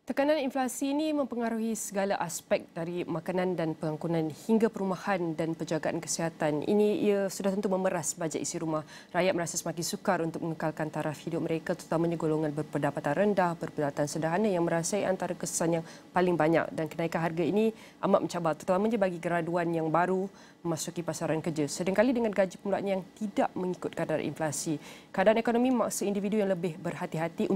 Tekanan inflasi ini mempengaruhi segala aspek dari makanan dan pengangkutan hingga perumahan dan penjagaan kesihatan. Ia sudah tentu memeras bajet isi rumah. Rakyat merasa semakin sukar untuk mengekalkan taraf hidup mereka, terutamanya golongan berpendapatan rendah, berpendapatan sederhana yang merasai antara kesan yang paling banyak. Dan kenaikan harga ini amat mencabar, terutamanya bagi graduan yang baru memasuki pasaran kerja. Sedangkali dengan gaji permulaan yang tidak mengikut kadar inflasi. Keadaan ekonomi memaksa individu yang lebih berhati-hati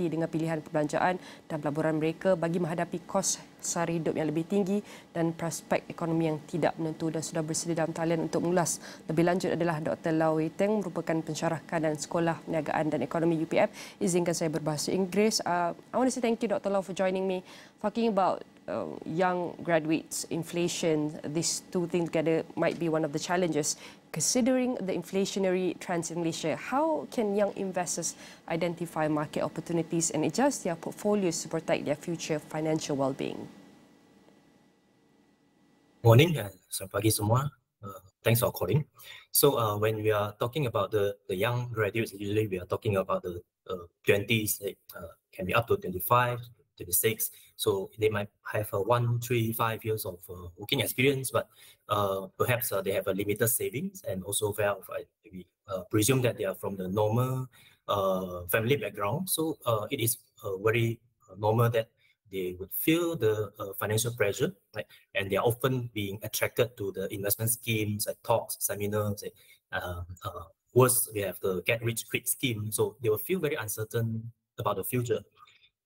dengan pilihan perbelanjaan dan pelaburan mereka bagi menghadapi kos sara hidup yang lebih tinggi dan prospek ekonomi yang tidak menentu. Dan sudah bersedia dalam talian untuk mengulas lebih lanjut adalah Dr. Lau Wei Theng, merupakan Pensyarah Kanan Sekolah Perniagaan Dan Ekonomi UPF. Izinkan saya berbahasa Inggeris. I want to say thank you, Dr. Lau, for joining me. Talking about young graduates, inflation, these two things together might be one of the challenges. Considering the inflationary trends in Malaysia, how can young investors identify market opportunities and adjust their portfolios to protect their future financial well-being? Morning, selamat pagi semua. Thanks for calling. So when we are talking about the young graduates, usually we are talking about the 20s, can be up to 25, 26. So they might have 1, 3, 5 years of working experience, but perhaps they have a limited savings and also we presume that they are from the normal family background. So it is very normal that they would feel the financial pressure, right? And they are often being attracted to the investment schemes, like talks, seminars. Worse, we have the get-rich-quick scheme. So they will feel very uncertain about the future.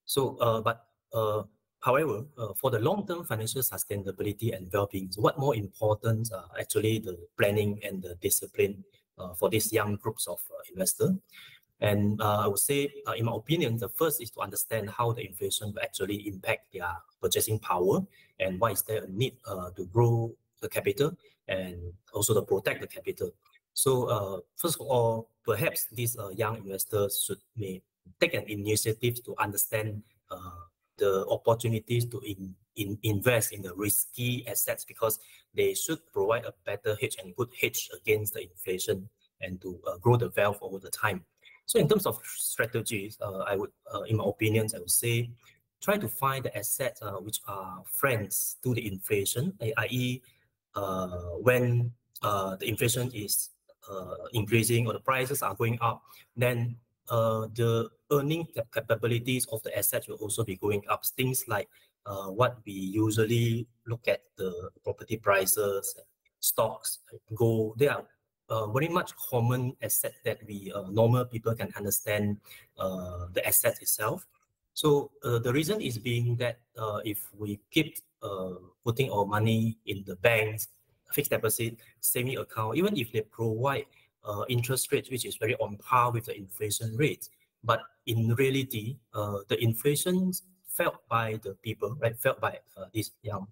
So, however, for the long-term financial sustainability and well-being, so what more important are actually the planning and the discipline for these young groups of investors. And I would say, in my opinion, the first is to understand how the inflation will actually impact their purchasing power and why is there a need to grow the capital and also to protect the capital. So first of all, perhaps these young investors may take an initiative to understand the opportunities to invest in the risky assets, because they should provide a better hedge and good hedge against the inflation and to grow the wealth over the time. So in terms of strategies, I would, in my opinions, I would say, try to find the assets which are friends to the inflation, i.e. When the inflation is increasing or the prices are going up, then the earning capabilities of the assets will also be going up. Things like what we usually look at, the property prices, stocks, gold, they are very much common asset that we normal people can understand the asset itself. So the reason is being that if we keep putting our money in the banks, fixed deposit, saving account, even if they provide interest rates which is very on par with the inflation rate, but in reality, the inflation felt by the people, right, felt by these young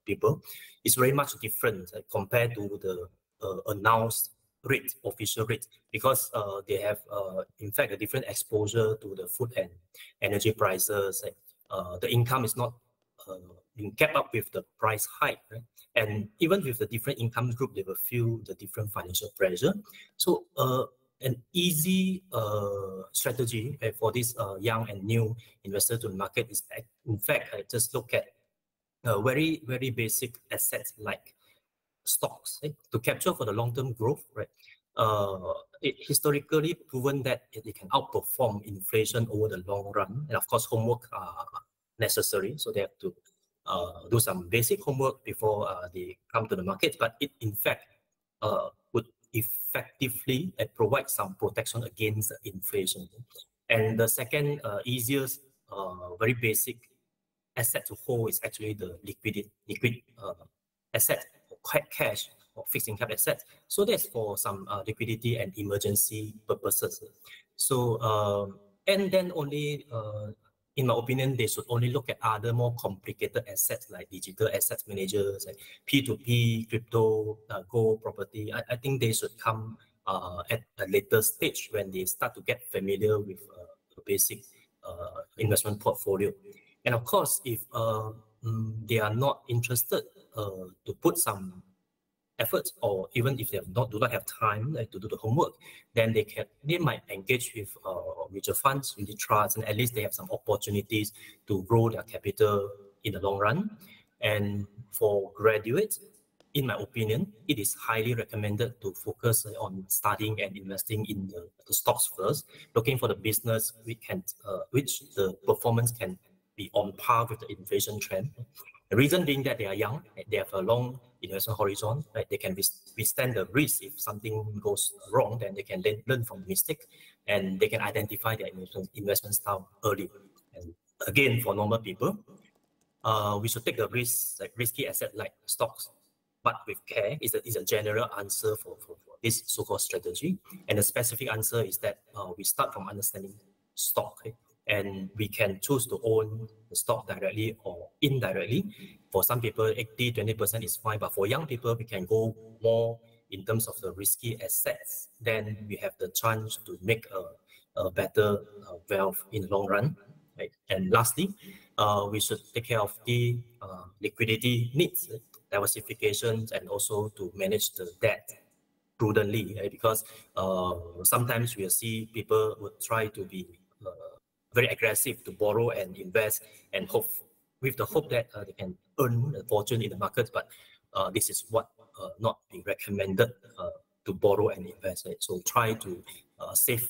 people, is very much different compared to the announced rate, official rate, because they have, in fact, a different exposure to the food and energy prices. The income is not being kept up with the price hike, right? And even with the different income group, they will feel the different financial pressure. So an easy strategy for this young and new investor to the market is, in fact, just look at very, very basic assets like stocks, right, to capture for the long-term growth, right? It historically proven that it can outperform inflation over the long run. And of course, homework are necessary, so they have to do some basic homework before they come to the market. But it, in fact, would effectively provide some protection against inflation. And the second easiest, very basic asset to hold is actually the liquid asset, cash or fixed income asset. So that's for some liquidity and emergency purposes. So and then only, in my opinion, they should only look at other more complicated assets like digital assets managers, like P2P, crypto, gold, property. I think they should come at a later stage when they start to get familiar with a basic investment portfolio. And of course, if they are not interested to put some effort, or even if they do not have time to do the homework, then they might engage with mutual funds, unit trusts, and at least they have some opportunities to grow their capital in the long run. And for graduates, in my opinion, it is highly recommended to focus on studying and investing in the stocks first, looking for the business which the performance can be on par with the inflation trend. The reason being that they are young, they have a long investment horizon, right? They can withstand the risk. If something goes wrong, then they can learn from the mistake, and they can identify their investment style early. And again, for normal people, we should take the risky asset like stocks, but with care. Is a general answer for this so-called strategy. And the specific answer is that we start from understanding stock, okay? And we can choose to own the stock directly or indirectly. For some people, 80-20% is fine, but for young people, we can go more in terms of the risky assets. Then we have the chance to make a better wealth in the long run, right? And lastly, we should take care of the liquidity needs, diversifications, and also to manage the debt prudently, right? Because sometimes we'll see people would try to be very aggressive to borrow and invest and hope with the hope that they can earn a fortune in the market, but this is what not being recommended to borrow and invest, right? So try to save.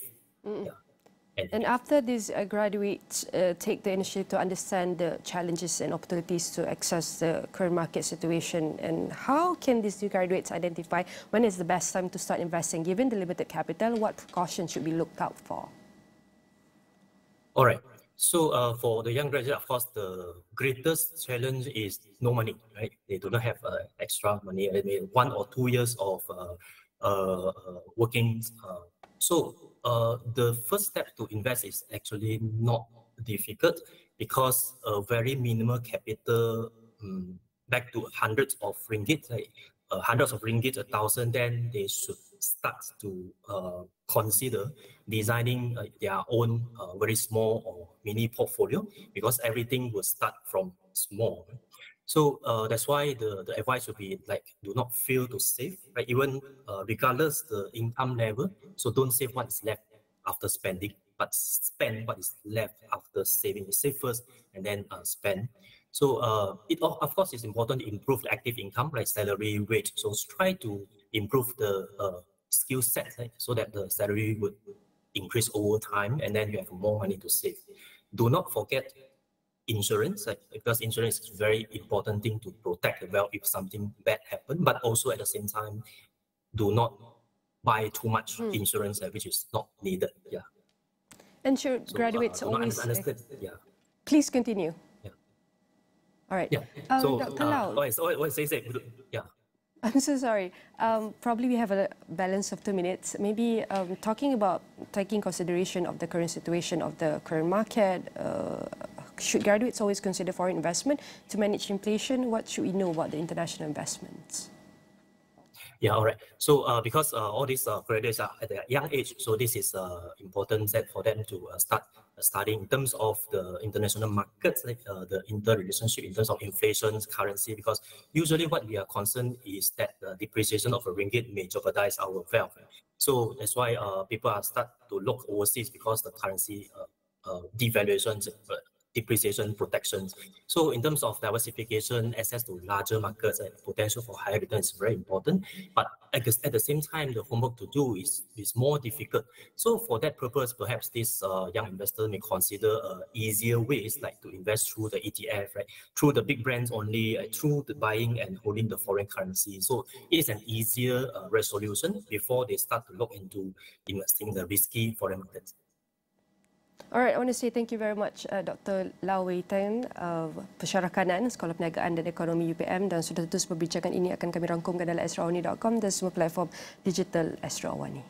And after these graduates take the initiative to understand the challenges and opportunities to access the current market situation, and how can these new graduates identify when is the best time to start investing? Given the limited capital, what precautions should be looked out for? All right. So for the young graduate, of course, the greatest challenge is no money, right? They do not have extra money. I mean, 1 or 2 years of working. So the first step to invest is actually not difficult, because a very minimal capital, back to hundreds of ringgit, like hundreds of ringgit, 1,000, then they should start to consider designing their own very small or mini portfolio, because everything will start from small. So that's why the advice would be like, do not fail to save, right? Even regardless the income level. So don't save what is left after spending, but spend what is left after saving. Save first and then spend. So it of course is important to improve the active income, like salary, wage. So try to improve the skill set, right? So that the salary would increase over time, and then you have more money to save. Do not forget insurance, because insurance is a very important thing to protect the wealth if something bad happens, but also at the same time, do not buy too much insurance which is not needed. Yeah. And sure, graduates always understand. Yeah. Please continue. Yeah. All right. Yeah. So Dr. Lau. Say. Yeah. I'm so sorry. Probably we have a balance of 2 minutes. Maybe talking about taking consideration of the current situation of the current market, should graduates always consider foreign investment to manage inflation? What should we know about the international investments? Yeah, all right. So because all these graduates are at a young age, so this is important set for them to start studying in terms of the international markets, like the interrelationship in terms of inflation, currency, because usually what we are concerned is that the depreciation of a ringgit may jeopardize our wealth. So that's why people are start to look overseas, because the currency devaluations, depreciation protections. So in terms of diversification, access to larger markets and potential for higher returns is very important. But at the same time, the homework to do is more difficult. So for that purpose, perhaps this young investor may consider easier ways, like to invest through the ETF, right? Through the big brands only, through the buying and holding the foreign currency. So it is an easier resolution before they start to look into investing in the risky foreign markets. All right, I want to say thank you very much Dr. Lau Wei Theng, Pensyarah Kanan, Sekolah Perniagaan Dan Ekonomi UPM, dan sudah tentu perbincangan ini akan kami rangkumkan dalam astroawani.com dan semua platform digital Astro Awani.